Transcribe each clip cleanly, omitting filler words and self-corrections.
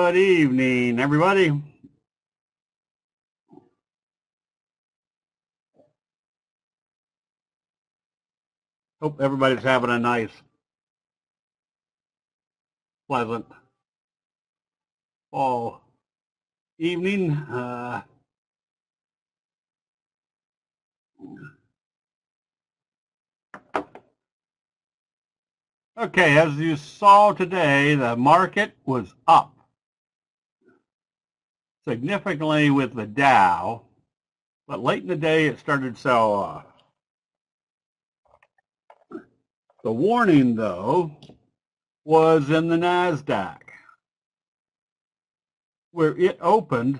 Good evening, everybody. Hope everybody's having a nice, pleasant fall evening. Okay, as you saw today, the market was up significantly with the Dow, but late in the day it started to sell off. The warning, though, was in the NASDAQ, where it opened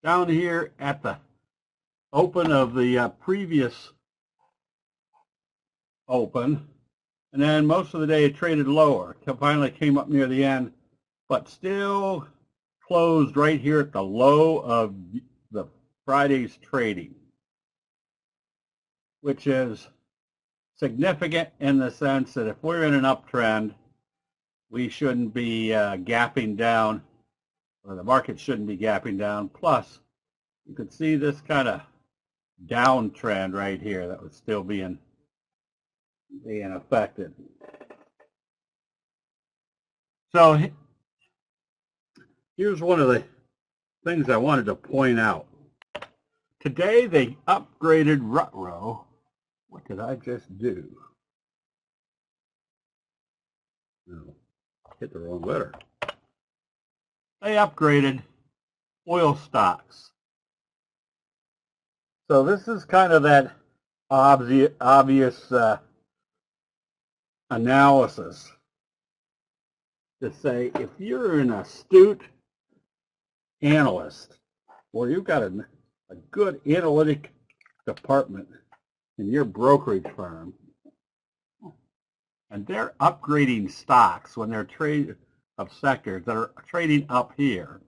down here at the open of the previous open, and then most of the day it traded lower till finally came up near the end, but still closed right here at the low of the Friday's trading, which is significant in the sense that if we're in an uptrend, we shouldn't be gapping down, or the market shouldn't be gapping down. Plus, you could see this kind of downtrend right here that was still being affected. So here's one of the things I wanted to point out. Today they upgraded Rutrow. What did I just do? No, hit the wrong letter. They upgraded oil stocks. So this is kind of that obvious analysis to say if you're an astute analyst or you've got a good analytic department in your brokerage firm and they're upgrading stocks when they're trading of sectors that are trading up here,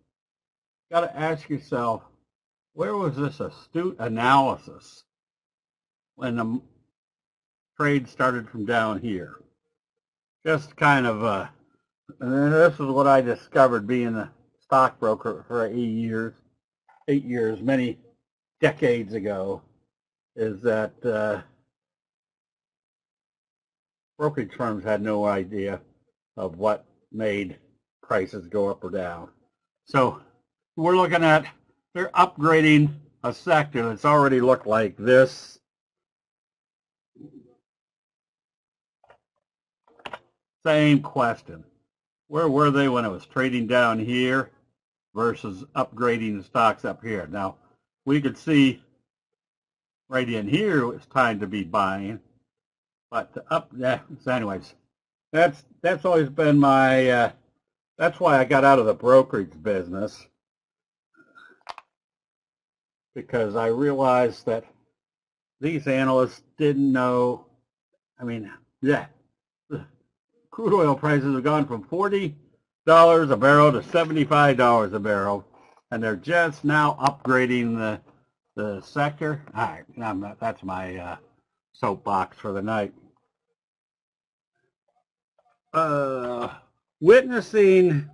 you got to ask yourself, where was this astute analysis when the trade started from down here? Just kind of, and this is what I discovered being a stockbroker for 8 years, many decades ago, is that brokerage firms had no idea of what made prices go up or down. So we're looking at, they're upgrading a sector that's already looked like this. Same question. Where were they when it was trading down here versus upgrading the stocks up here? Now, we could see right in here it's time to be buying, but so anyways, that's always been my, that's why I got out of the brokerage business, because I realized that these analysts didn't know, I mean, crude oil prices have gone from $40 a barrel to $75 a barrel, and they're just now upgrading the sector. All right, that's my soapbox for the night. Witnessing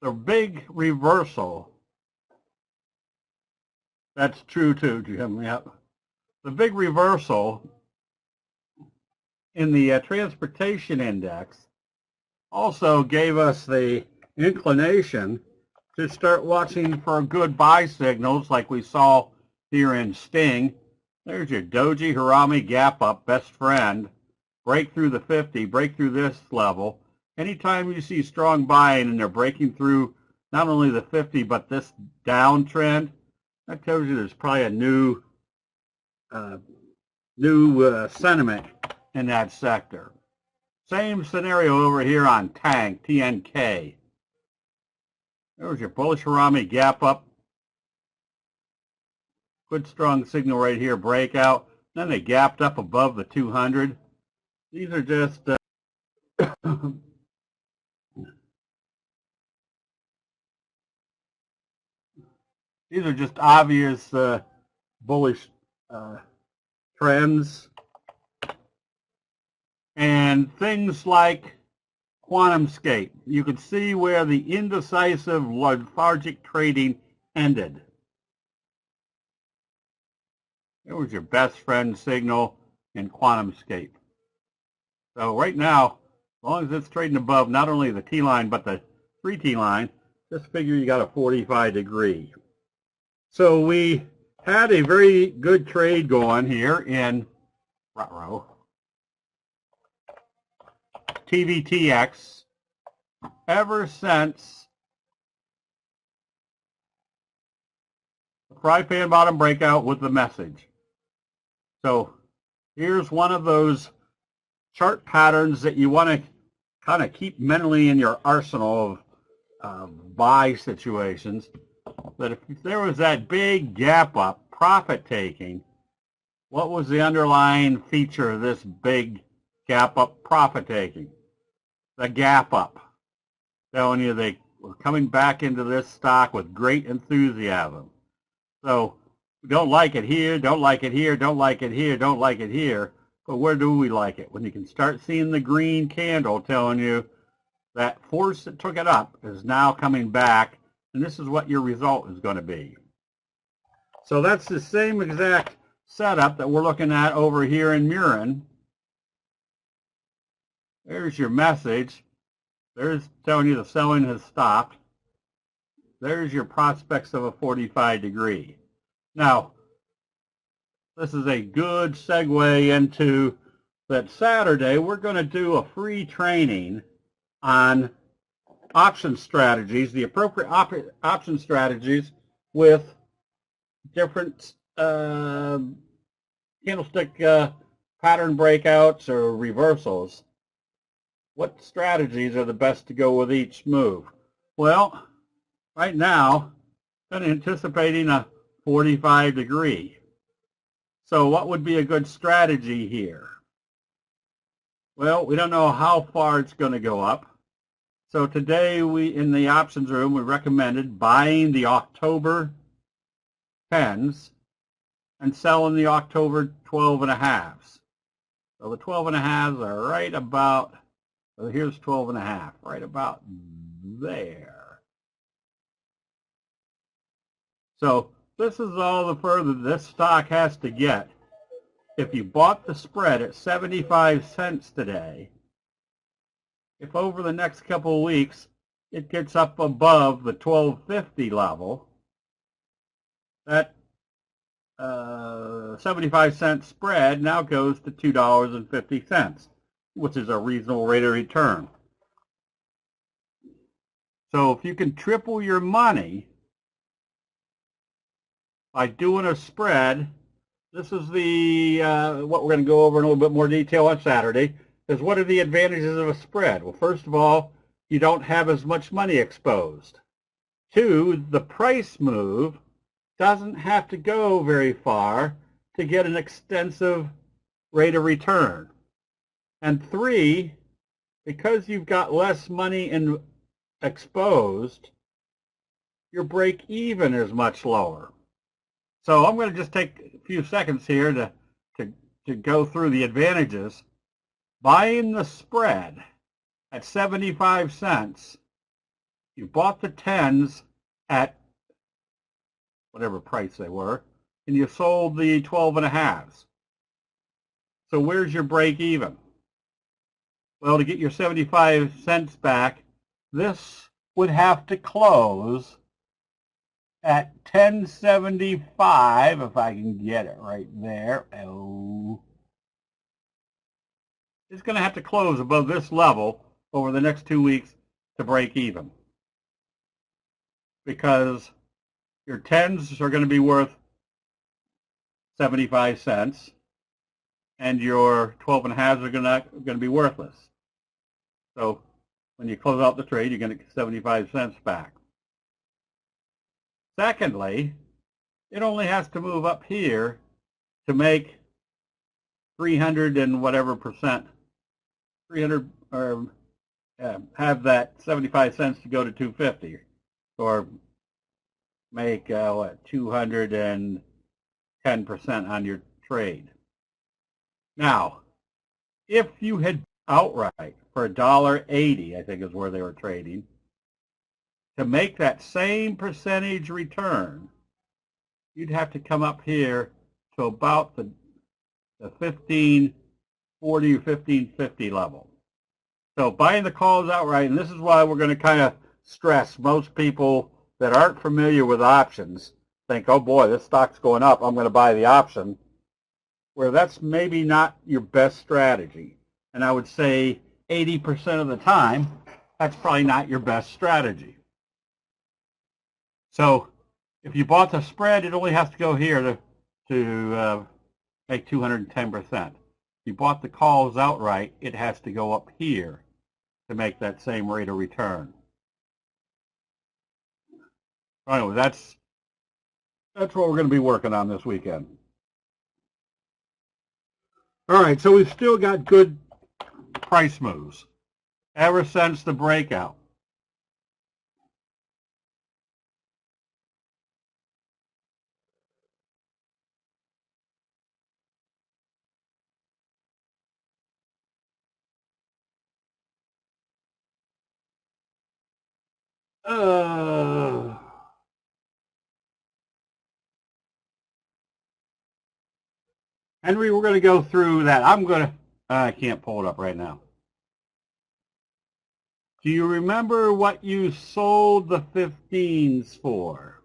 the big reversal. That's true too, Jim. Yep. The big reversal in the transportation index also gave us the inclination to start watching for good buy signals like we saw here in Sting. There's your Doji Harami gap up, best friend. Break through the 50, break through this level. Anytime you see strong buying and they're breaking through not only the 50 but this downtrend, that tells you there's probably a new sentiment in that sector. Same scenario over here on Tank, TNK. There's your bullish Harami gap up. Good strong signal right here, breakout. Then they gapped up above the 200. These are just these are just obvious bullish trends. And things like QuantumScape. You can see where the indecisive lethargic trading ended. There was your best friend signal in QuantumScape. So right now, as long as it's trading above not only the T line but the 3T line, just figure you got a 45 degree. So we had a very good trade going here in TVTX ever since the fry pan bottom breakout with the message. So here's one of those chart patterns that you want to kind of keep mentally in your arsenal of buy situations. That if there was that big gap up, profit taking, what was the underlying feature of this big gap up profit taking? The gap up. Telling you they were coming back into this stock with great enthusiasm. So don't like it here, don't like it here, don't like it here, don't like it here. But where do we like it? When you can start seeing the green candle telling you that force that took it up is now coming back, and this is what your result is going to be. So that's the same exact setup that we're looking at over here in Murin. There's your message. There's telling you the selling has stopped. There's your prospects of a 45 degree. Now, this is a good segue into that Saturday. We're going to do a free training on option strategies, the appropriate option strategies with different candlestick pattern breakouts or reversals. What strategies are the best to go with each move? Well, right now, I'm anticipating a 45 degree. So what would be a good strategy here? Well, we don't know how far it's going to go up. So today in the options room, we recommended buying the October 10s and selling the October 12.5s. So the 12.5s are right about, well, here's 12.5, right about there. So this is all the further this stock has to get. If you bought the spread at 75 cents today, if over the next couple of weeks it gets up above the 12.50 level, that 75-cent spread now goes to $2.50, which is a reasonable rate of return. So if you can triple your money by doing a spread, this is the what we're going to go over in a little bit more detail on Saturday, is what are the advantages of a spread? Well, first of all, you don't have as much money exposed. Two, the price move doesn't have to go very far to get an extensive rate of return. And three, because you've got less money exposed, your break even is much lower. So I'm going to just take a few seconds here to go through the advantages. Buying the spread at 75 cents, you bought the 10s at whatever price they were, and you sold the 12.5s. So where's your break even? Well, to get your 75 cents back, this would have to close at 10.75, if I can get it right there. Oh. It's going to have to close above this level over the next 2 weeks to break even. Because your 10s are going to be worth 75 cents, and your 12.5s are going to be worthless. So when you close out the trade, you're going to get 75 cents back. Secondly, it only has to move up here to make 300 and whatever percent, 300, or have that 75 cents to go to 250, or make what, 210% on your trade. Now, if you had outright for $1.80, I think is where they were trading. To make that same percentage return, you'd have to come up here to about the 1540 or 1550 level. So buying the calls outright, and this is why we're going to kind of stress most people that aren't familiar with options think, oh boy, this stock's going up, I'm going to buy the option, where that's maybe not your best strategy. And I would say 80% of the time, that's probably not your best strategy. So if you bought the spread, it only has to go here to make 210%. If you bought the calls outright, it has to go up here to make that same rate of return. Anyway, that's what we're going to be working on this weekend. All right, so we've still got good price moves ever since the breakout. Henry, we're going to go through that. I can't pull it up right now. Do you remember what you sold the 15s for?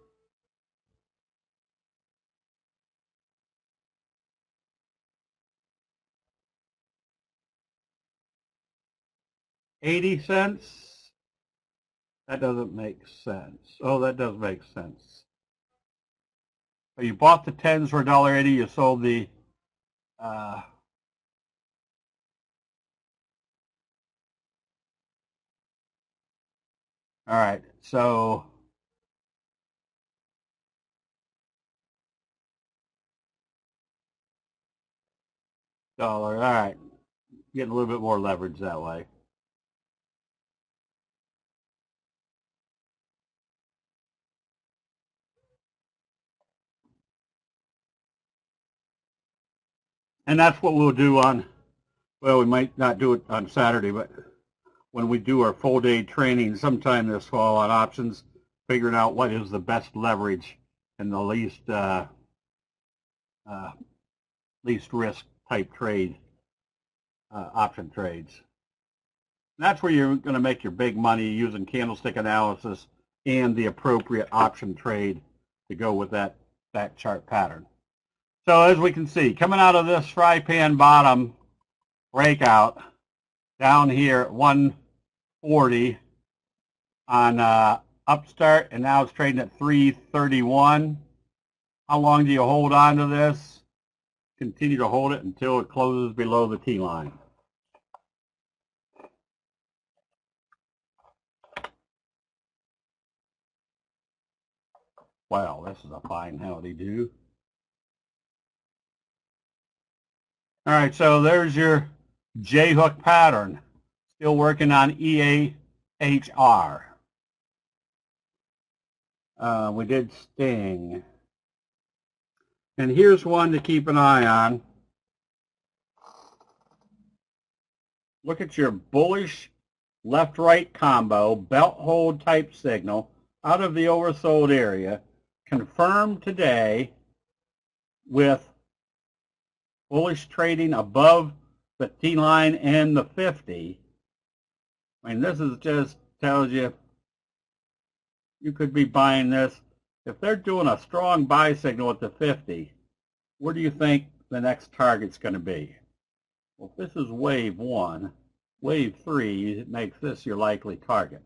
$0.80? That doesn't make sense. Oh, that does make sense. So you bought the 10s for $1.80. You sold the all right, so dollar. All right, getting a little bit more leverage that way. And that's what we'll do on, well, we might not do it on Saturday, but when we do our full day training sometime this fall on options, figuring out what is the best leverage and the least least risk type trade, option trades. And that's where you're going to make your big money using candlestick analysis and the appropriate option trade to go with that chart pattern. So as we can see, coming out of this fry pan bottom breakout down here at 140 on Upstart, and now it's trading at 331. How long do you hold on to this? Continue to hold it until it closes below the T line. Wow, this is a fine howdy-do. All right, so there's your J-hook pattern. Still working on EAHR. We did Sting. And here's one to keep an eye on. Look at your bullish left-right combo, belt hold type signal out of the oversold area, confirmed today with bullish trading above the T line and the 50. I mean, this is just tells you you could be buying this. If they're doing a strong buy signal at the 50, where do you think the next target's going to be? Well, if this is wave 1, wave 3, it makes this your likely target.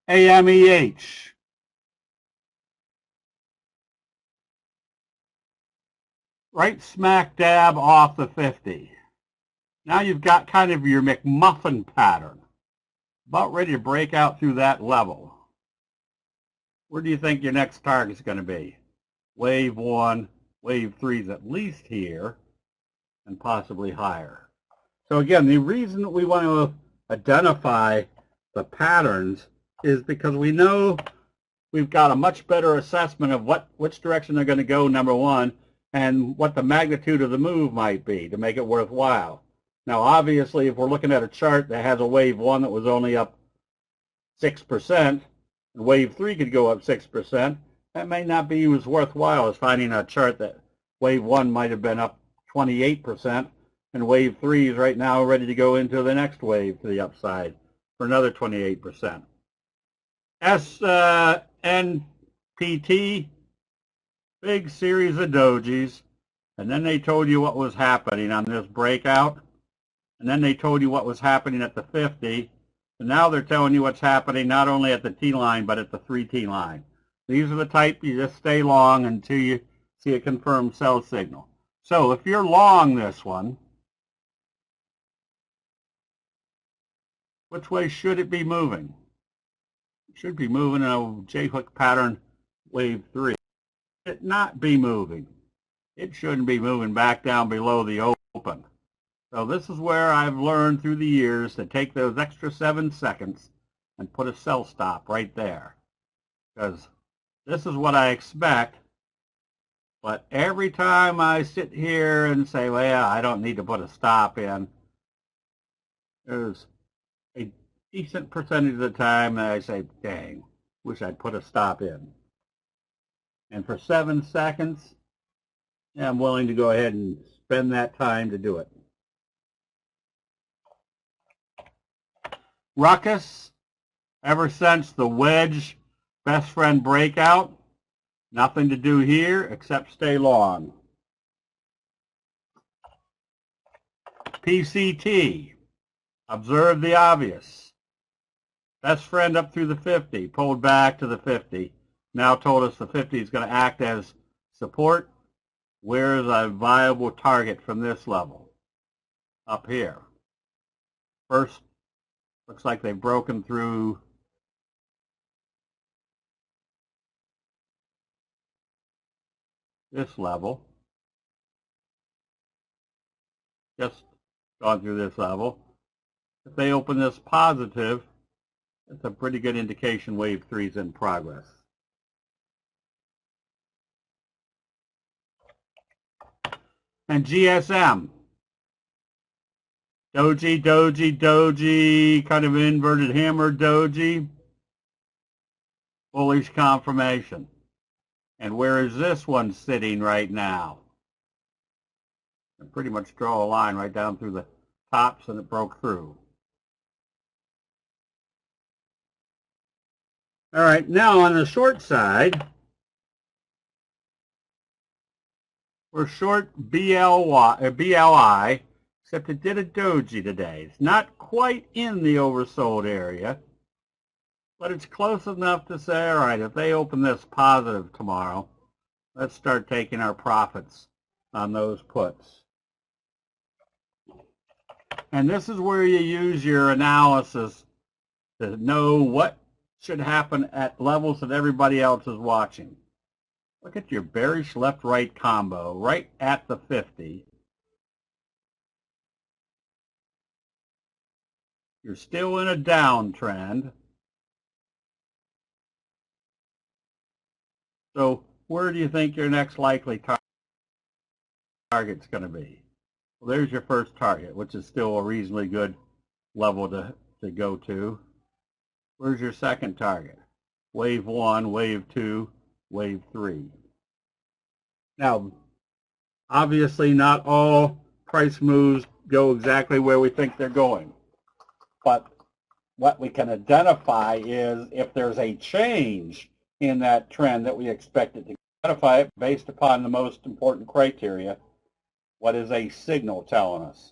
AMEH. Right smack dab off the 50. Now you've got kind of your McMuffin pattern. About ready to break out through that level. Where do you think your next target's going to be? Wave 1, wave 3 is at least here, and possibly higher. So again, the reason that we want to identify the patterns is because we know we've got a much better assessment of which direction they're going to go, number one, and what the magnitude of the move might be to make it worthwhile. Now, obviously, if we're looking at a chart that has a wave 1 that was only up 6%, and wave 3 could go up 6%, that may not be as worthwhile as finding a chart that wave 1 might have been up 28%, and wave 3 is right now ready to go into the next wave to the upside for another 28%. SNPT, big series of dojis, and then they told you what was happening on this breakout, and then they told you what was happening at the 50, and now they're telling you what's happening not only at the T line but at the 3T line. These are the type you just stay long until you see a confirmed sell signal. So if you're long this one, which way should it be moving? It should be moving in a J-hook pattern, wave 3. It not be moving. It shouldn't be moving back down below the open. So this is where I've learned through the years to take those extra 7 seconds and put a sell stop right there. Because this is what I expect. But every time I sit here and say, well, I don't need to put a stop in, there's a decent percentage of the time that I say, dang, wish I'd put a stop in. And for 7 seconds, yeah, I'm willing to go ahead and spend that time to do it. Ruckus, ever since the wedge best friend breakout, nothing to do here except stay long. PCT, observe the obvious. Best friend up through the 50, pulled back to the 50. Now told us the 50 is going to act as support. Where is a viable target from this level? Up here. First, looks like they've broken through this level. Just gone through this level. If they open this positive, it's a pretty good indication wave 3 is in progress. And GSM. Doji, doji, doji, kind of inverted hammer doji. Bullish confirmation. And where is this one sitting right now? I pretty much draw a line right down through the tops and it broke through. All right, now on the short side, we're short BLI, except it did a doji today. It's not quite in the oversold area, but it's close enough to say, all right, if they open this positive tomorrow, let's start taking our profits on those puts. And this is where you use your analysis to know what should happen at levels that everybody else is watching. Look at your bearish left-right combo right at the 50. You're still in a downtrend. So where do you think your next likely target's going to be? Well, there's your first target, which is still a reasonably good level to go to. Where's your second target? Wave 1, wave 2, wave 3. Now, obviously not all price moves go exactly where we think they're going. But what we can identify is if there's a change in that trend that we expect it to identify it based upon the most important criteria. What is a signal telling us?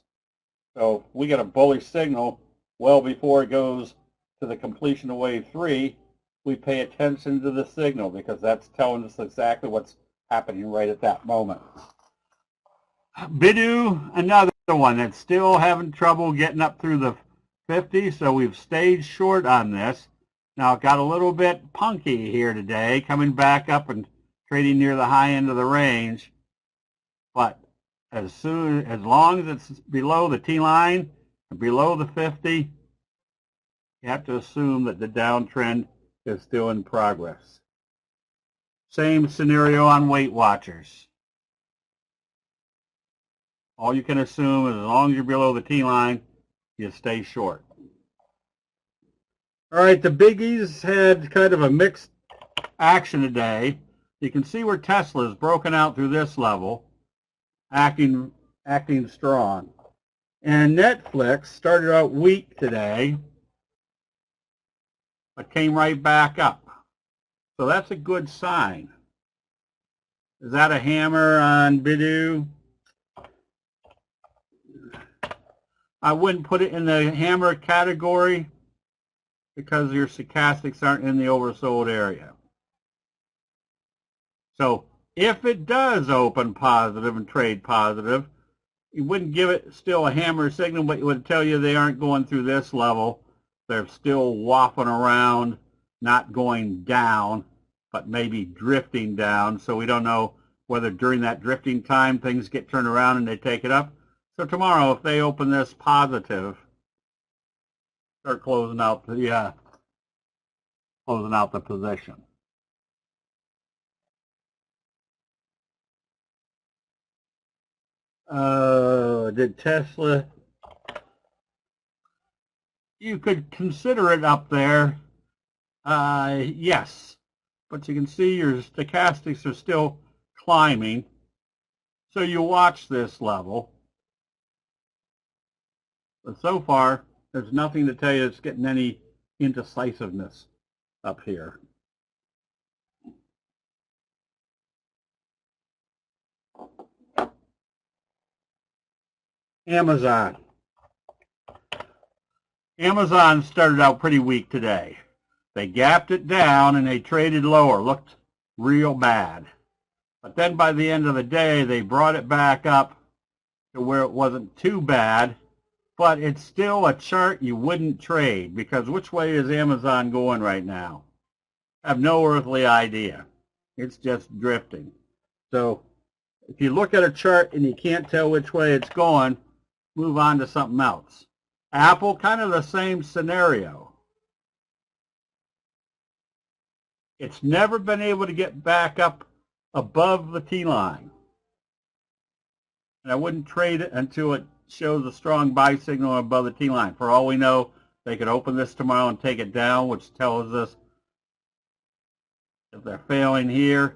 So if we get a bullish signal well before it goes to the completion of wave 3, we pay attention to the signal because that's telling us exactly what's happening right at that moment. Bidu, another one that's still having trouble getting up through the 50, so we've stayed short on this. Now it got a little bit punky here today, coming back up and trading near the high end of the range. But as long as it's below the T line, below the 50, you have to assume that the downtrend is still in progress. Same scenario on Weight Watchers. All you can assume is as long as you're below the T-line, you stay short. All right, the biggies had kind of a mixed action today. You can see where Tesla's broken out through this level, acting strong. And Netflix started out weak today, but came right back up. So that's a good sign. Is that a hammer on Baidu? I wouldn't put it in the hammer category because your stochastics aren't in the oversold area. So if it does open positive and trade positive, you wouldn't give it still a hammer signal, but it would tell you they aren't going through this level. They're still waffling around, not going down, but maybe drifting down. So we don't know whether during that drifting time things get turned around and they take it up. So tomorrow, if they open this positive, start closing out the position. Did Tesla? You could consider it up there. Yes, but you can see your stochastics are still climbing. So you watch this level. But so far, there's nothing to tell you it's getting any indecisiveness up here. Amazon. Amazon started out pretty weak today. They gapped it down and they traded lower. Looked real bad. But then by the end of the day, they brought it back up to where it wasn't too bad. But it's still a chart you wouldn't trade because which way is Amazon going right now? I have no earthly idea. It's just drifting. So if you look at a chart and you can't tell which way it's going, move on to something else. Apple, kind of the same scenario. It's never been able to get back up above the T-line. And I wouldn't trade it until it shows a strong buy signal above the T-line. For all we know, they could open this tomorrow and take it down, which tells us if they're failing here,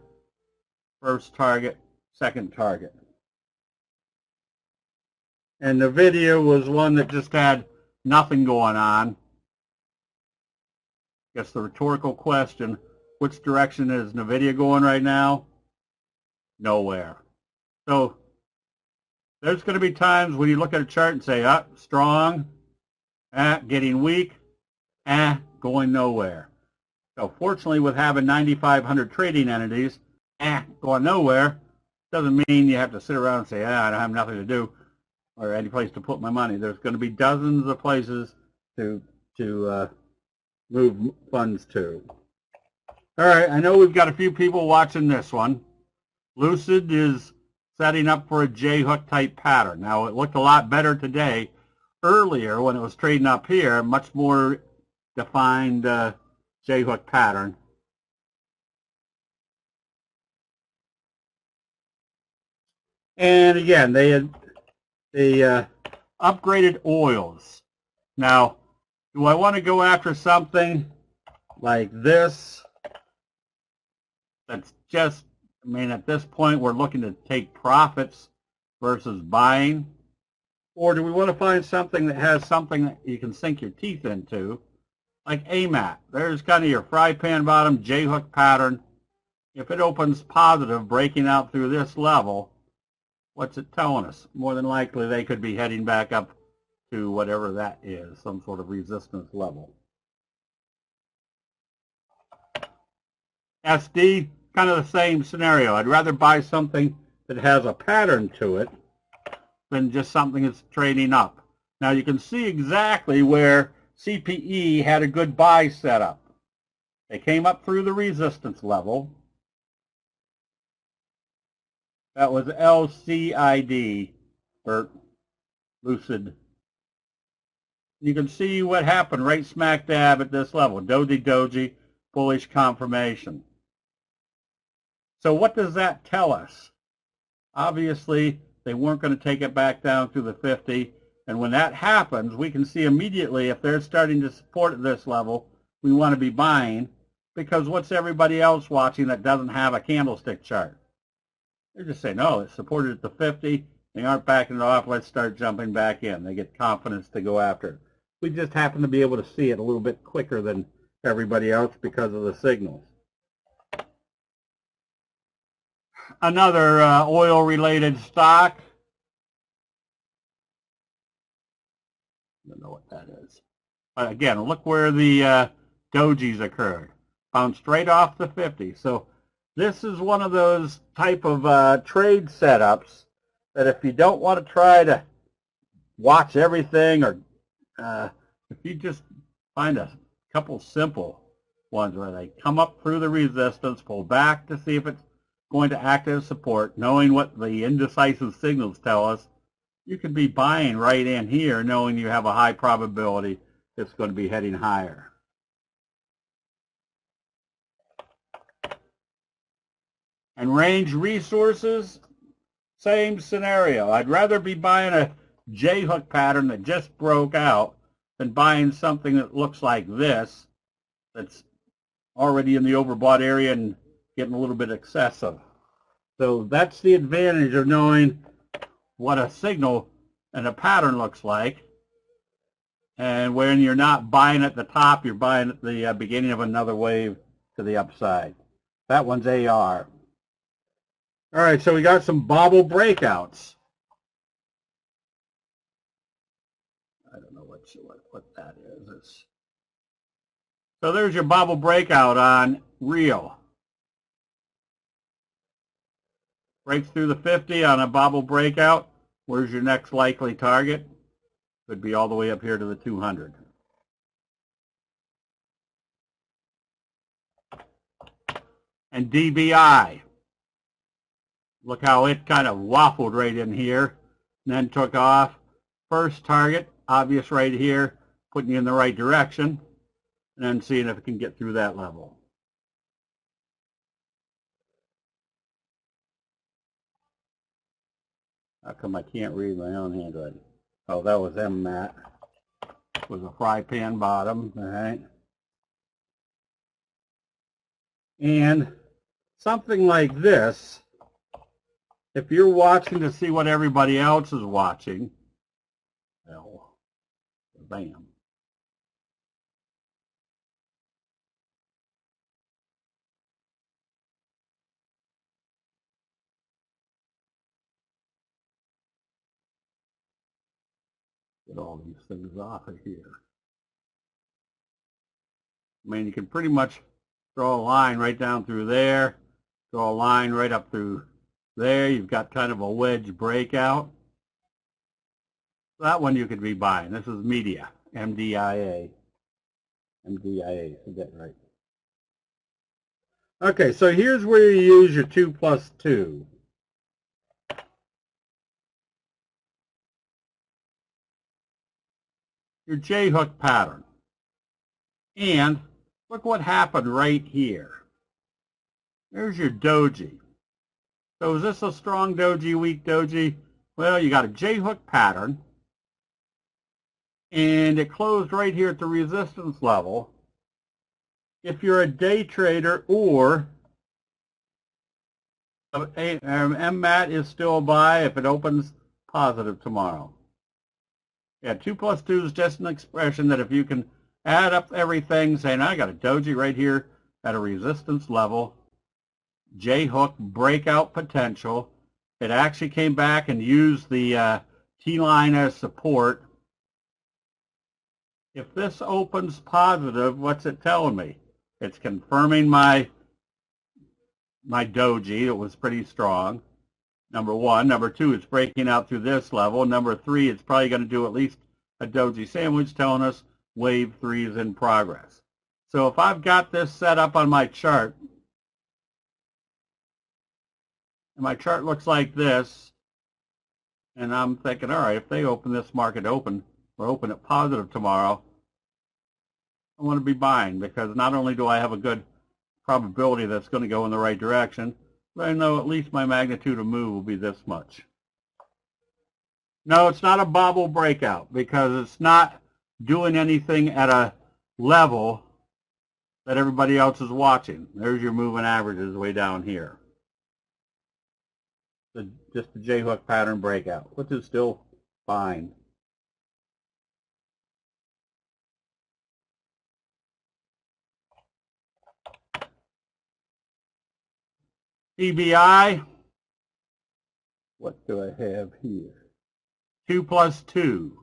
first target, second target. And the video was one that just had nothing going on. Guess the rhetorical question, which direction is NVIDIA going right now? Nowhere. So there's going to be times when you look at a chart and say, strong, getting weak, going nowhere. So fortunately, with having 9,500 trading entities, going nowhere, doesn't mean you have to sit around and say, I don't have nothing to do or any place to put my money. There's going to be dozens of places to move funds to. All right, I know we've got a few people watching this one. Lucid is setting up for a J-hook type pattern. Now, it looked a lot better today. Earlier, when it was trading up here, much more defined J-hook pattern. And again, they upgraded oils. Now, do I want to go after something like this? That's just, I mean, at this point, we're looking to take profits versus buying. Or do we want to find something that has something that you can sink your teeth into, like AMAT? There's kind of your fry pan bottom J-hook pattern. If it opens positive, breaking out through this level, what's it telling us? More than likely, they could be heading back up to whatever that is, some sort of resistance level. SD, kind of the same scenario. I'd rather buy something that has a pattern to it than just something that's trading up. Now you can see exactly where CPE had a good buy setup. They came up through the resistance level. That was LCID for Lucid. You can see what happened right smack dab at this level. Doji, bullish confirmation. So what does that tell us? Obviously, they weren't going to take it back down through the 50. And when that happens, we can see immediately if they're starting to support at this level, we want to be buying, because what's everybody else watching that doesn't have a candlestick chart? They just say, no, it's supported at the 50. They aren't backing it off. Let's start jumping back in. They get confidence to go after it. We just happen to be able to see it a little bit quicker than everybody else because of the signals. Another oil-related stock. I don't know what that is. But again, look where the dojis occurred. Bounced straight off the 50. So this is one of those type of trade setups that if you don't want to try to watch everything, or if you just find a couple simple ones where they come up through the resistance, pull back to see if it's going to act as support, knowing what the indecisive signals tell us, you could be buying right in here knowing you have a high probability it's going to be heading higher. And range resources, same scenario. I'd rather be buying a J-hook pattern that just broke out than buying something that looks like this that's already in the overbought area and getting a little bit excessive. So that's the advantage of knowing what a signal and a pattern looks like. And when you're not buying at the top, you're buying at the beginning of another wave to the upside. That one's AR. All right, so we got some bobble breakouts. I don't know what that is. So there's your bobble breakout on real. Breaks through the 50 on a bobble breakout. Where's your next likely target? Could be all the way up here to the 200. And DBI. Look how it kind of waffled right in here and then took off. First target, obvious right here, putting you in the right direction, and then seeing if it can get through that level. How come I can't read my own handwriting? Oh, that was MMAT. With a fry pan bottom, all right? And something like this, if you're watching to see what everybody else is watching, well, bam. Get all these things off of here. I mean, you can pretty much draw a line right down through there, draw a line right up through there. You've got kind of a wedge breakout. That one you could be buying. This is media, MDIA. MDIA, is that right? Okay, so here's where you use your 2+2. Your J-hook pattern. And look what happened right here. There's your doji. So is this a strong doji, weak doji? Well, you got a J-hook pattern, and it closed right here at the resistance level. If you're a day trader or MMAT is still a buy if it opens positive tomorrow. Yeah, 2+2 is just an expression that if you can add up everything, saying I got a doji right here at a resistance level, J-hook breakout potential. It actually came back and used the T-line as support. If this opens positive, what's it telling me? It's confirming my doji. It was pretty strong. Number one. Number two, it's breaking out through this level. Number three, it's probably going to do at least a doji sandwich telling us wave 3 is in progress. So if I've got this set up on my chart, and my chart looks like this, and I'm thinking, all right, if they open this market open, or open it positive tomorrow, I want to be buying, because not only do I have a good probability that's going to go in the right direction, But I know at least my magnitude of move will be this much. No, it's not a bobble breakout because it's not doing anything at a level that everybody else is watching. There's your moving averages way down here. Just the J-hook pattern breakout, which is still fine. CBI, what do I have here? 2 plus 2.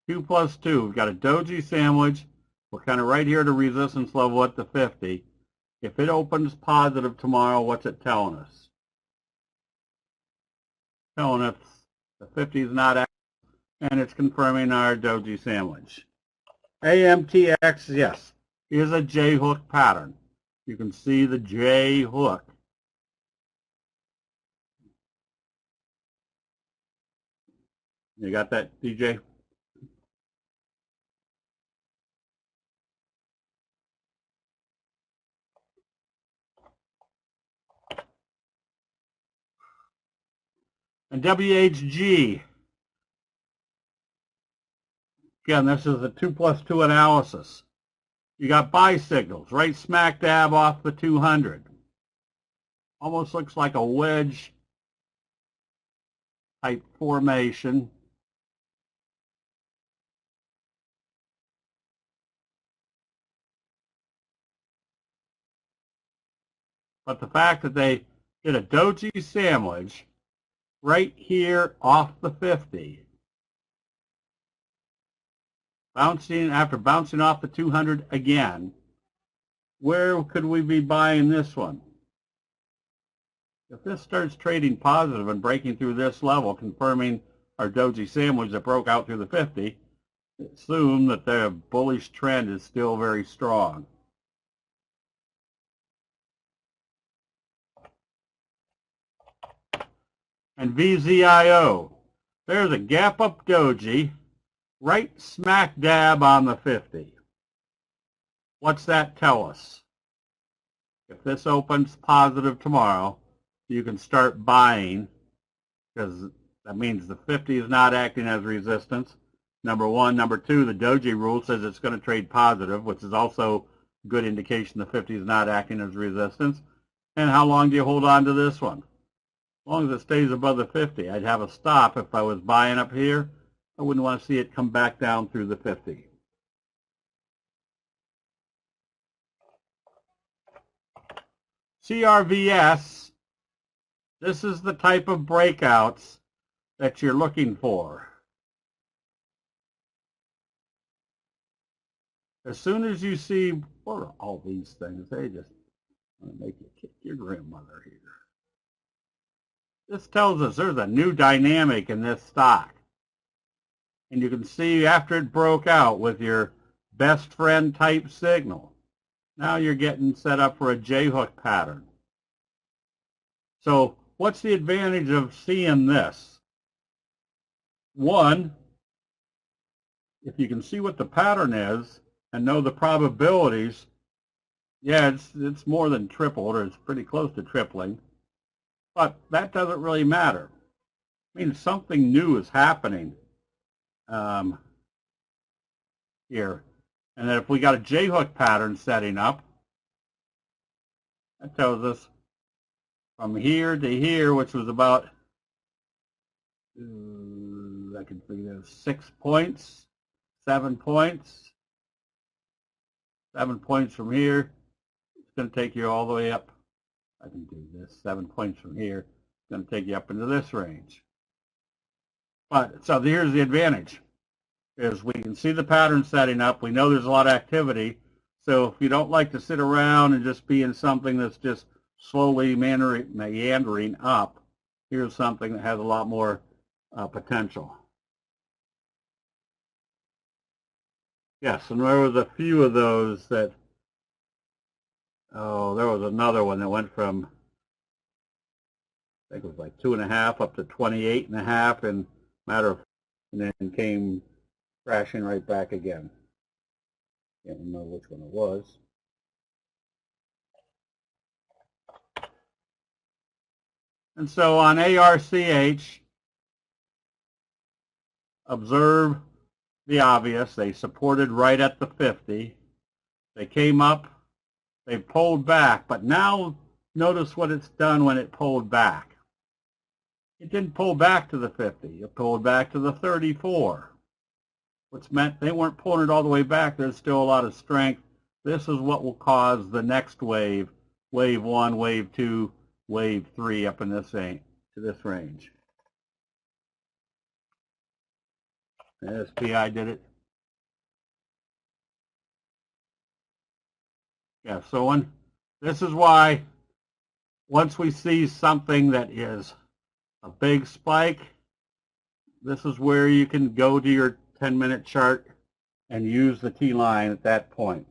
Two plus 2. We've got a doji sandwich. We're kind of right here at a resistance level at the 50. If it opens positive tomorrow, what's it telling us? Telling us the 50 is not active, and it's confirming our doji sandwich. AMTX, yes, is a J-hook pattern. You can see the J-hook. You got that, DJ? And WHG, again, this is a 2 plus 2 analysis. You got buy signals right smack dab off the 200. Almost looks like a wedge type formation. But the fact that they did a doji sandwich right here off the 50, after bouncing off the 200 again, where could we be buying this one? If this starts trading positive and breaking through this level, confirming our doji sandwich that broke out through the 50, assume that the bullish trend is still very strong. And VZIO, there's a gap up doji right smack dab on the 50. What's that tell us? If this opens positive tomorrow, you can start buying, because that means the 50 is not acting as resistance. Number one. Number two, the doji rule says it's going to trade positive, which is also a good indication the 50 is not acting as resistance. And how long do you hold on to this one? As long as it stays above the 50, I'd have a stop if I was buying up here. I wouldn't want to see it come back down through the 50. CRVS, this is the type of breakouts that you're looking for. As soon as you see, what are all these things? They just want to make you kick your grandmother here. This tells us there's a new dynamic in this stock. And you can see after it broke out with your best friend type signal, now you're getting set up for a J-hook pattern. So what's the advantage of seeing this? One, if you can see what the pattern is and know the probabilities, yeah, it's more than tripled, or it's pretty close to tripling. But that doesn't really matter. It means something new is happening here. And then if we got a J-hook pattern setting up, that tells us from here to here, which was about, I can figure out 6 points, 7 points. 7 points from here. It's going to take you all the way up. I can do this. 7 points from here. It's going to take you up into this range. But so here's the advantage, is we can see the pattern setting up. We know there's a lot of activity. So if you don't like to sit around and just be in something that's just slowly meandering up, here's something that has a lot more potential. Yes, and there was a few of those that, oh, there was another one that went from, I think it was like 2.5 up to 28.5 in a matter of and then came crashing right back again. Can't remember which one it was. And so on ARCH, observe the obvious. They supported right at the 50. They came up, they pulled back, but now notice what it's done when it pulled back. It didn't pull back to the 50. It pulled back to the 34, which meant they weren't pulling it all the way back. There's still a lot of strength. This is what will cause the next wave, wave 1, wave 2, wave 3 up in this to this range. SPI did it. Yeah, so this is why once we see something that is a big spike, this is where you can go to your 10-minute chart and use the T-line at that point.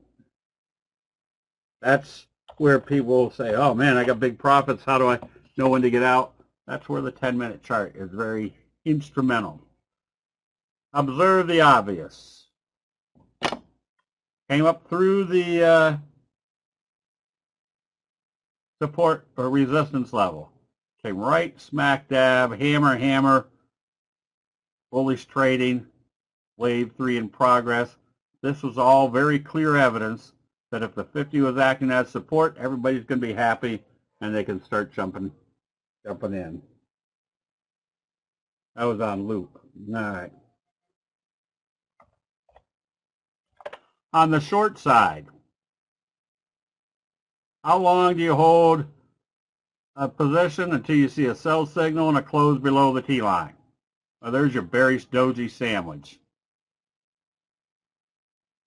That's where people say, oh man, I got big profits, how do I know when to get out? That's where the 10-minute chart is very instrumental. Observe the obvious. Came up through the support or resistance level. Came right smack dab, hammer, hammer, bullish trading, wave 3 in progress. This was all very clear evidence that if the 50 was acting as support, everybody's going to be happy and they can start jumping in. That was on loop. All right. On the short side, how long do you hold a position until you see a sell signal and a close below the T-line? Well, there's your bearish doji sandwich.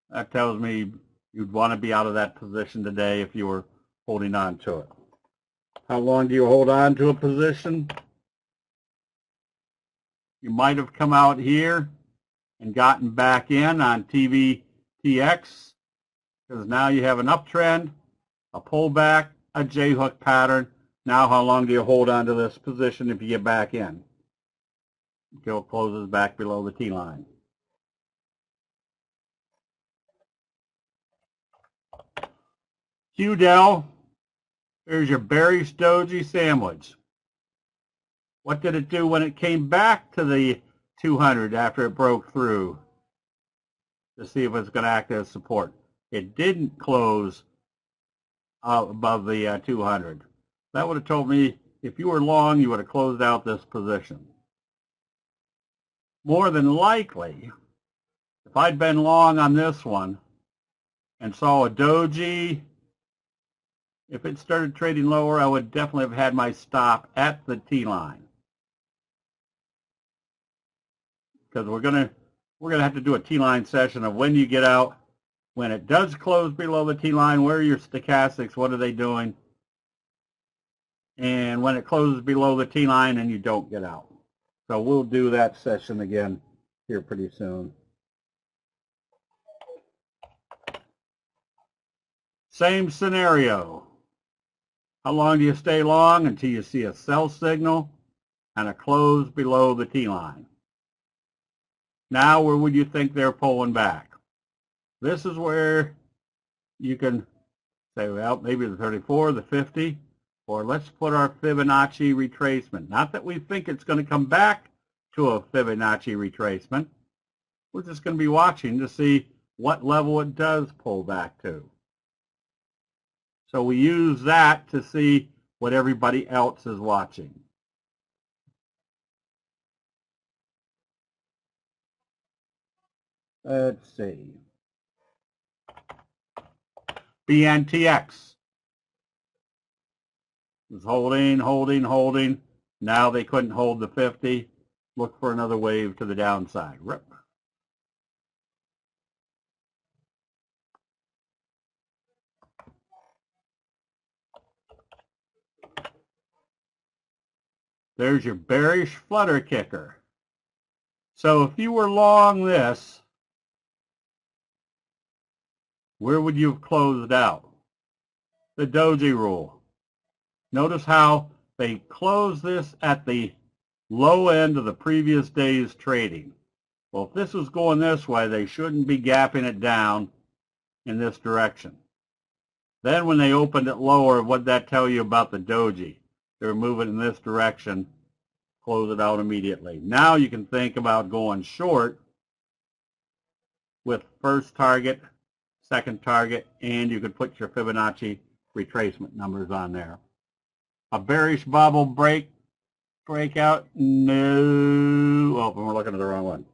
That tells me you'd want to be out of that position today if you were holding on to it. How long do you hold on to a position? You might have come out here and gotten back in on TVTX because now you have an uptrend, a pullback, a J-hook pattern. Now how long do you hold on to this position if you get back in? Until it closes back below the T-line. QDEL, here's your bearish doji sandwich. What did it do when it came back to the 200 after it broke through to see if it's going to act as support? It didn't close above the 200. That would have told me if you were long, you would have closed out this position. More than likely, if I'd been long on this one and saw a doji, if it started trading lower, I would definitely have had my stop at the T-line. Because we're gonna have to do a T-line session of when you get out, when it does close below the T-line, where are your stochastics, what are they doing, and when it closes below the T-line and you don't get out. So we'll do that session again here pretty soon. Same scenario. How long do you stay long? Until you see a sell signal and a close below the T-line. Now where would you think they're pulling back? This is where you can say, well, maybe the 34, the 50, or let's put our Fibonacci retracement. Not that we think it's going to come back to a Fibonacci retracement. We're just going to be watching to see what level it does pull back to. So we use that to see what everybody else is watching. Let's see. BNTX was holding, holding, holding. Now they couldn't hold the 50. Look for another wave to the downside. Rip. There's your bearish flutter kicker. So if you were long this, where would you have closed out? The doji rule. Notice how they closed this at the low end of the previous day's trading. Well, if this was going this way, they shouldn't be gapping it down in this direction. Then when they opened it lower, what did that tell you about the doji? They were moving in this direction, close it out immediately. Now you can think about going short with first target, second target, and you could put your Fibonacci retracement numbers on there. A bearish bubble breakout? No. Oh, we're looking at the wrong one.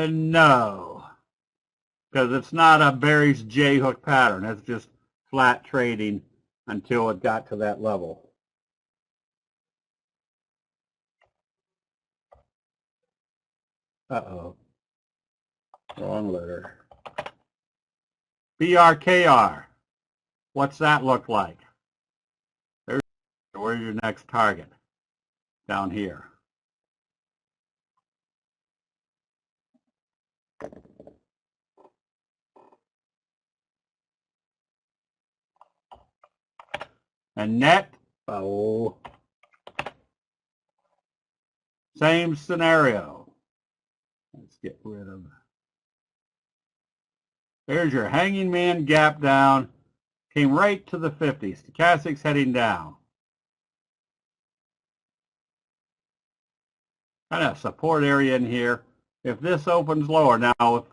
No, because it's not a bearish J-hook pattern. It's just flat trading until it got to that level. Uh-oh. Wrong letter. BRKR. What's that look like? Where's your next target? Down here. And net, oh, same scenario. Let's get rid of. There's your hanging man gap down. Came right to the 50. Stochastics heading down. Kind of support area in here. If this opens lower, now,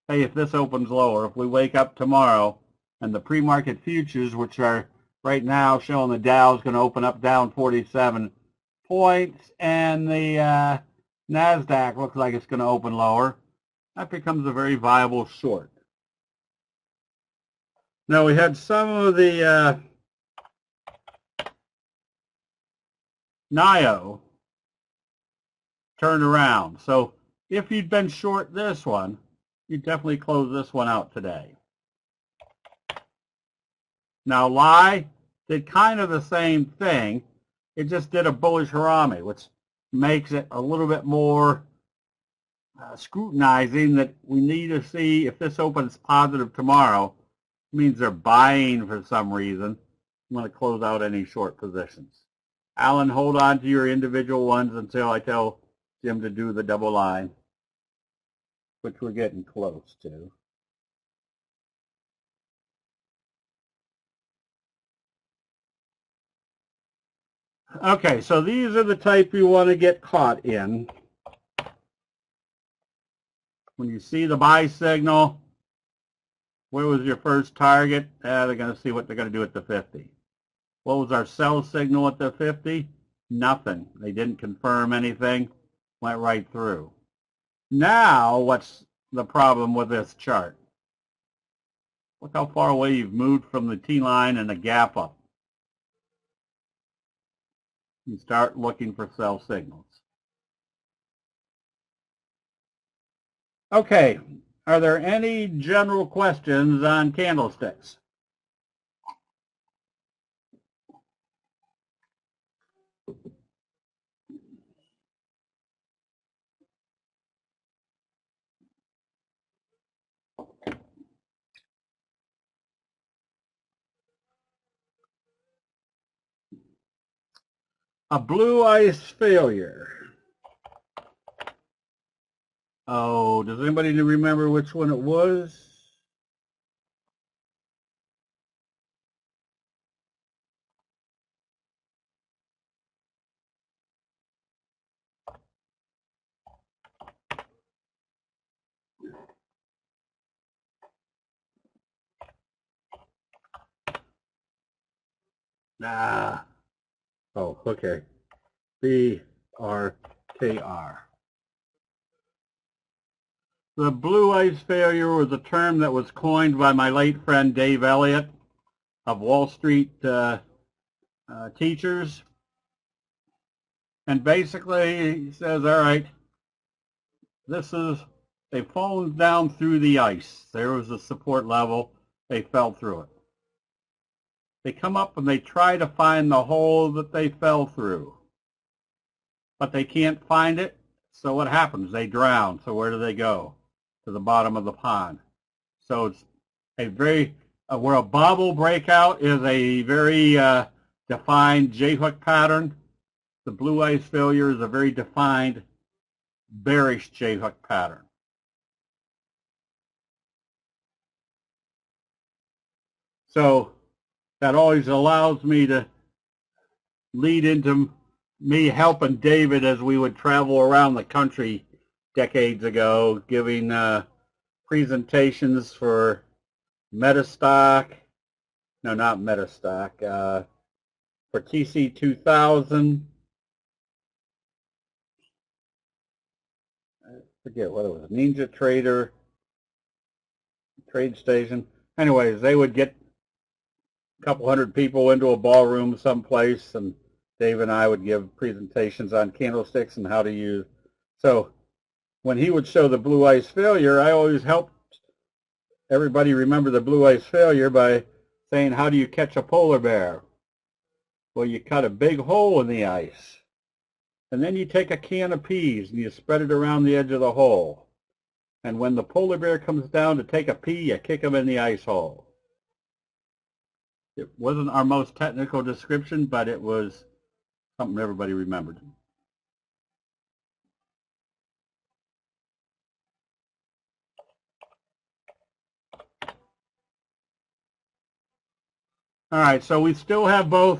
if this opens lower, if we wake up tomorrow and the pre-market futures, which are right now showing the Dow is going to open up down 47 points, and the NASDAQ looks like it's going to open lower, that becomes a very viable short. Now, we had some of the NIO turned around. So if you'd been short this one, you'd definitely close this one out today. Now, LAI did kind of the same thing. It just did a bullish harami, which makes it a little bit more scrutinizing that we need to see if this opens positive tomorrow. It means they're buying for some reason. I'm going to close out any short positions. Alan, hold on to your individual ones until I tell Jim to do the double line, which we're getting close to. Okay, so these are the type you want to get caught in. When you see the buy signal, where was your first target? They're going to see what they're going to do at the 50. What was our sell signal at the 50? Nothing. They didn't confirm anything. Went right through. Now, what's the problem with this chart? Look how far away you've moved from the T-line and the gap up. You start looking for sell signals. Okay, are there any general questions on candlesticks? A blue ice failure. Oh, does anybody remember which one it was? Ah. Oh, okay. BRKR. The blue ice failure was a term that was coined by my late friend Dave Elliott of Wall Street Teachers. And basically he says, all right, they've fallen down through the ice. There was a support level. They fell through it. They come up and they try to find the hole that they fell through. But they can't find it. So what happens? They drown. So where do they go? To the bottom of the pond. So it's a very, where a bubble breakout is a very defined J-hook pattern. The blue ice failure is a very defined bearish J-hook pattern. So that always allows me to lead into me helping David as we would travel around the country decades ago, giving presentations for Metastock, no, not Metastock, for TC2000. I forget what it was, Ninja Trader, Trade Station. Anyways, they would get a couple hundred people into a ballroom someplace, and Dave and I would give presentations on candlesticks and how to use. So when he would show the blue ice failure, I always helped everybody remember the blue ice failure by saying, how do you catch a polar bear? Well, you cut a big hole in the ice, and then you take a can of peas and you spread it around the edge of the hole. And when the polar bear comes down to take a pee, you kick him in the ice hole. It wasn't our most technical description, but it was something everybody remembered. All right, so we still have both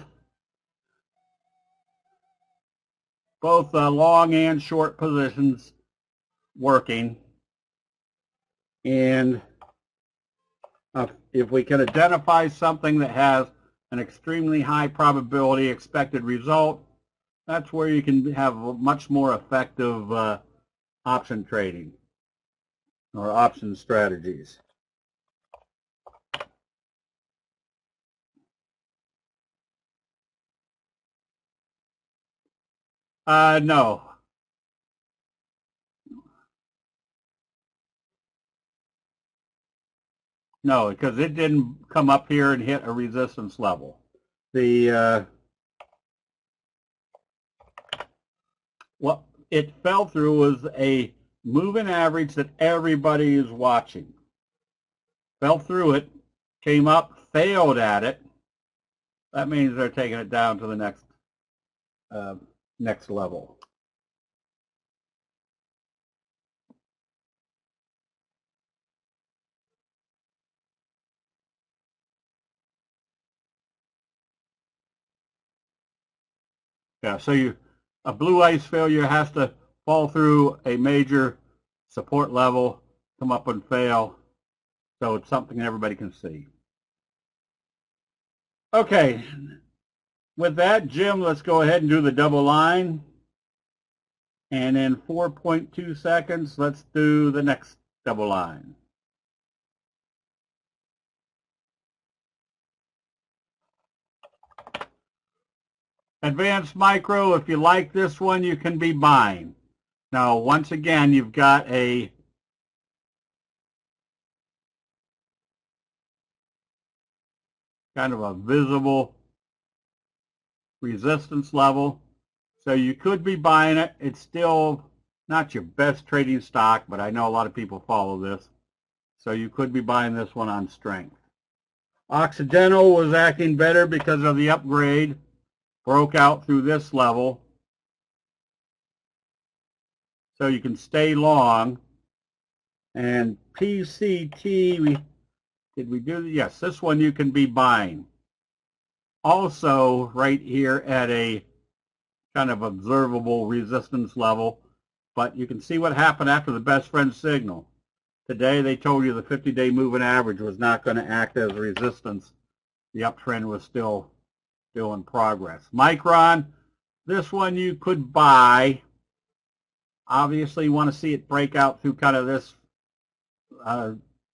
long and short positions working. And if we can identify something that has an extremely high probability expected result, that's where you can have much more effective option trading or option strategies. No. No, because it didn't come up here and hit a resistance level. What it fell through was a moving average that everybody is watching. Fell through it, came up, failed at it. That means they're taking it down to the next level. Yeah, so a blue ice failure has to fall through a major support level, come up and fail, so it's something everybody can see. Okay, with that, Jim, let's go ahead and do the double line. And in 4.2 seconds, let's do the next double line. Advanced Micro, if you like this one, you can be buying. Now, once again, you've got a kind of a visible resistance level. So you could be buying it. It's still not your best trading stock, but I know a lot of people follow this. So you could be buying this one on strength. Occidental was acting better because of the upgrade. Broke out through this level. So you can stay long. And PCT, did we do? Yes, this one you can be buying. Also, right here at a kind of observable resistance level, but you can see what happened after the best friend signal. Today they told you the 50-day moving average was not going to act as resistance. The uptrend was still in progress. Micron, this one you could buy. Obviously you want to see it break out through kind of this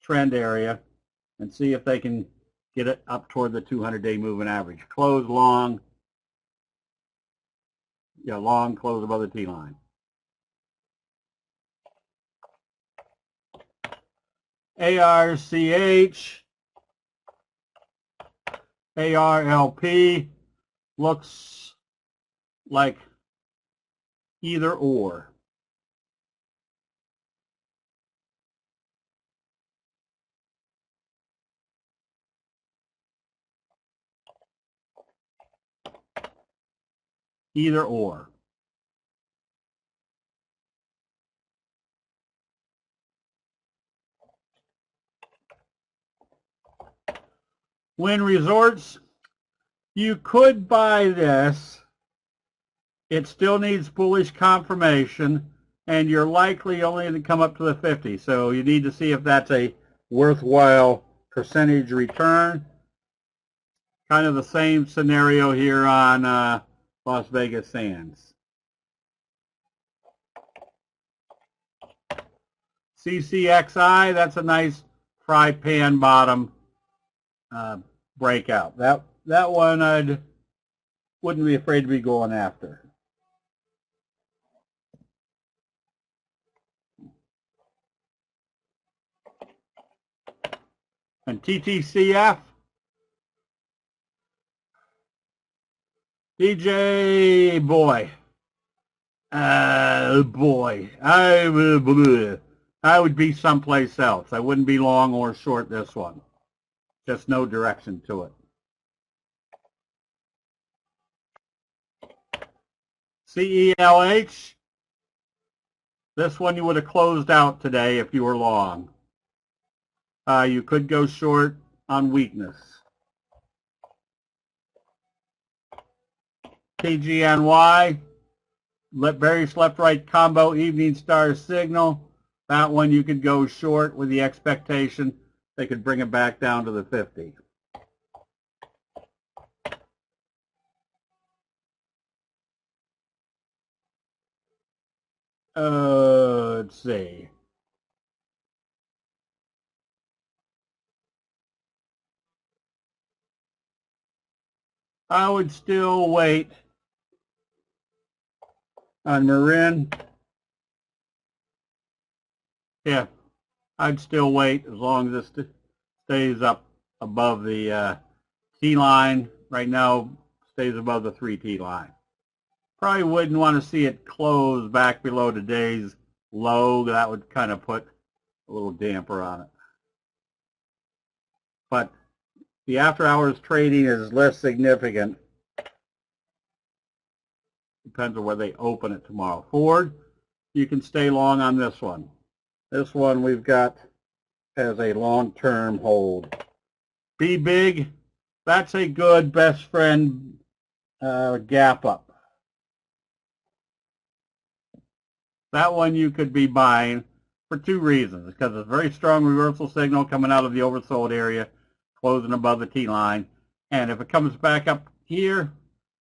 trend area and see if they can get it up toward the 200-day moving average. Close long. Yeah, long, close above the T-line. ARCH, ARLP looks like either or. either or. When resorts, you could buy this. It still needs bullish confirmation, and you're likely only to come up to the 50. So you need to see if that's a worthwhile percentage return. Kind of the same scenario here on Las Vegas Sands. CCXI, that's a nice fry pan bottom breakout. That one I wouldn't be afraid to be going after. And TTCF, DJ boy, I would be someplace else. I wouldn't be long or short this one. Just no direction to it. CELH, this one you would have closed out today if you were long. You could go short on weakness. PGNY, bearish left-right combo, evening star signal. That one you could go short with the expectation they could bring it back down to the 50. Let's see. I would still wait on Marin. Yeah, I'd still wait as long as this stays up above the T line. Right now, stays above the 3T line. Probably wouldn't want to see it close back below today's low. That would kind of put a little damper on it. But the after hours trading is less significant. Depends on where they open it tomorrow. Ford, you can stay long on this one. This one we've got as a long-term hold. Be big, that's a good best friend gap up. That one you could be buying for two reasons. Because it's a very strong reversal signal coming out of the oversold area, closing above the T line. And if it comes back up here,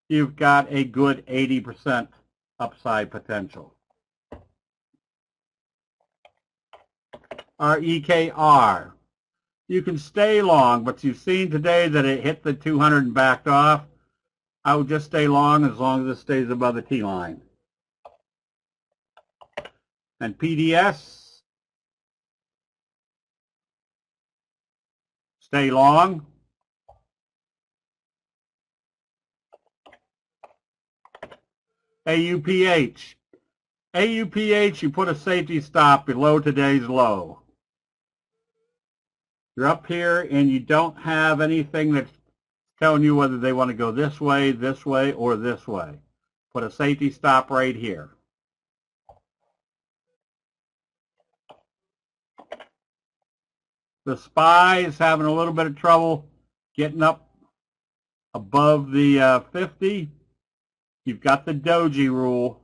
you've got a good 80% upside potential. REKR. You can stay long, but you've seen today that it hit the 200 and backed off. I would just stay long as it stays above the T line. And PDS, stay long. AUPH. AUPH, you put a safety stop below today's low. You're up here and you don't have anything that's telling you whether they want to go this way, or this way. Put a safety stop right here. The SPY is having a little bit of trouble getting up above the 50. You've got the doji rule.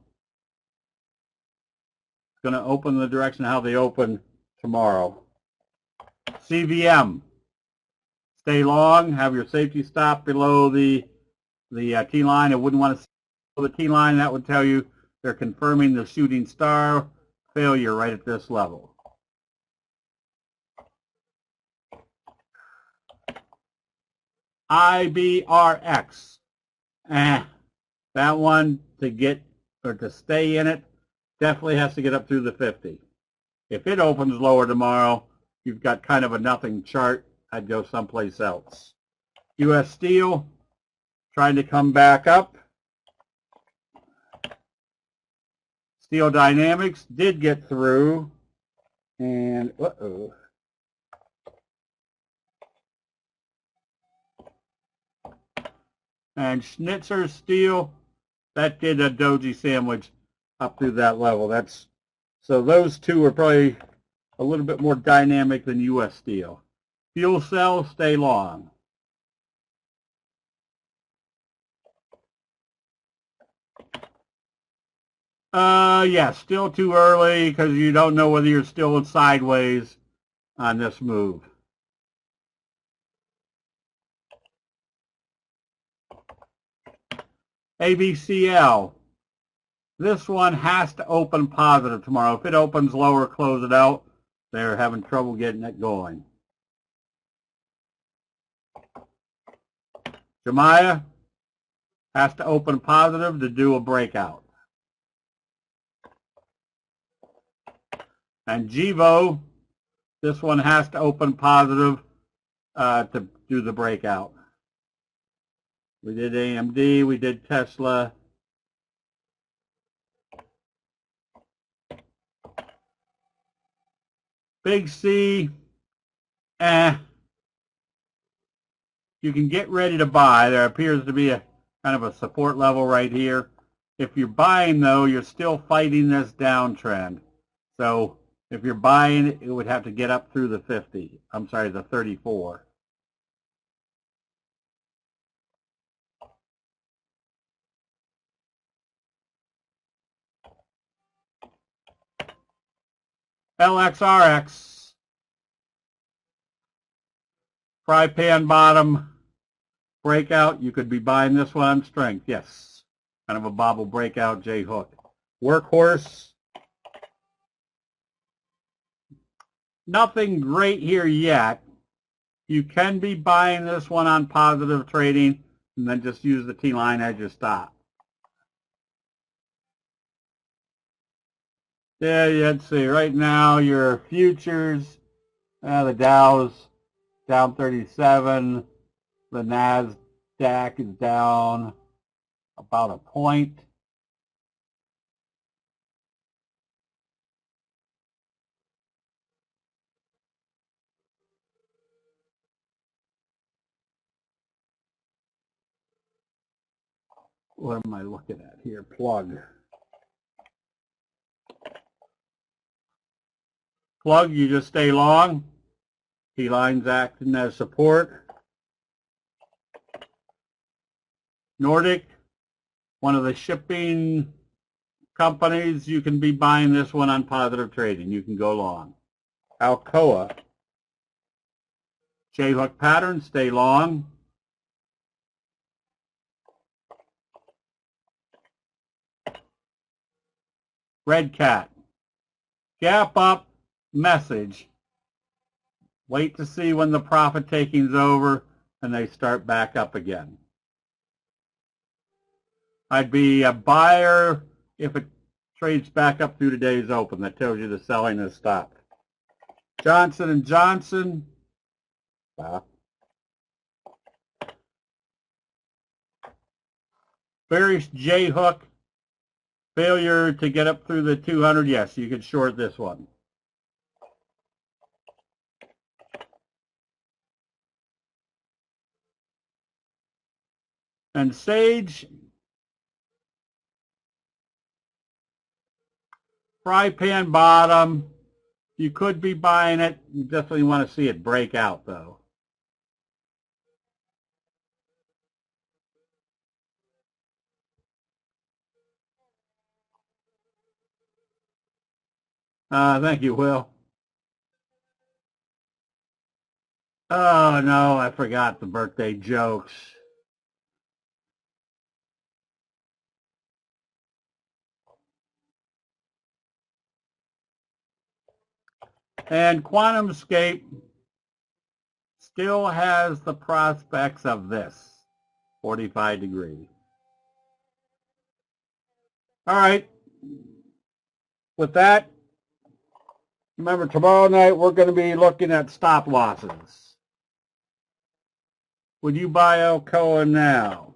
It's going to open the direction how they open tomorrow. CVM. Stay long. Have your safety stop below the T line. I wouldn't want to see below the T line. That would tell you they're confirming the shooting star failure right at this level. IBRX. That one to stay in it definitely has to get up through the 50. If it opens lower tomorrow, you've got kind of a nothing chart. I'd go someplace else. U.S. Steel trying to come back up. Steel Dynamics did get through, and and Schnitzer Steel That did a doji sandwich up through that level. So those two are probably a little bit more dynamic than U.S. Steel. Fuel cell, stay long. Yeah, still too early because you don't know whether you're still sideways on this move. ABCL. This one has to open positive tomorrow. If it opens lower, close it out. They're having trouble getting it going. Jemiah has to open positive to do a breakout. And Gevo, this one has to open positive to do the breakout. We did AMD, we did Tesla. Big C, you can get ready to buy. There appears to be a kind of a support level right here. If you're buying, though, you're still fighting this downtrend. So if you're buying, it would have to get up through the 50. I'm sorry, the 34. LXRX, fry pan bottom, breakout. You could be buying this one on strength. Yes, kind of a bobble breakout, J hook. Workhorse, nothing great here yet. You can be buying this one on positive trading and then just use the T line as your stop. Yeah, let's see. Right now, your futures, the Dow's down 37. The NASDAQ is down about a point. What am I looking at here? Plug. Plug, you just stay long. T-line's acting as support. Nordic, one of the shipping companies, you can be buying this one on positive trading. You can go long. Alcoa, J-hook pattern, stay long. Red Cat, gap up, message. Wait to see when the profit taking's over and they start back up again. I'd be a buyer if it trades back up through today's open. That tells you the selling has stopped. Johnson & Johnson. Bearish J-hook. Failure to get up through the 200. Yes, you could short this one. And Sage, fry pan bottom. You could be buying it. You definitely want to see it break out, though. Thank you, Will. Oh, no, I forgot the birthday jokes. And QuantumScape still has the prospects of this, 45 degrees. All right. With that, remember tomorrow night we're going to be looking at stop losses. Would you buy Alcoa now?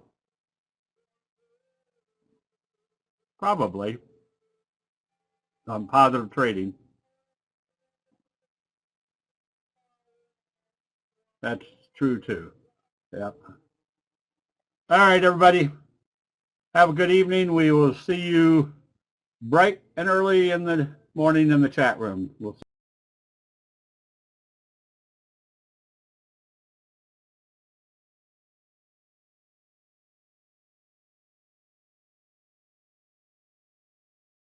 Probably. On positive trading. That's true too. Yep. All right, everybody. Have a good evening. We will see you bright and early in the morning in the chat room. We'll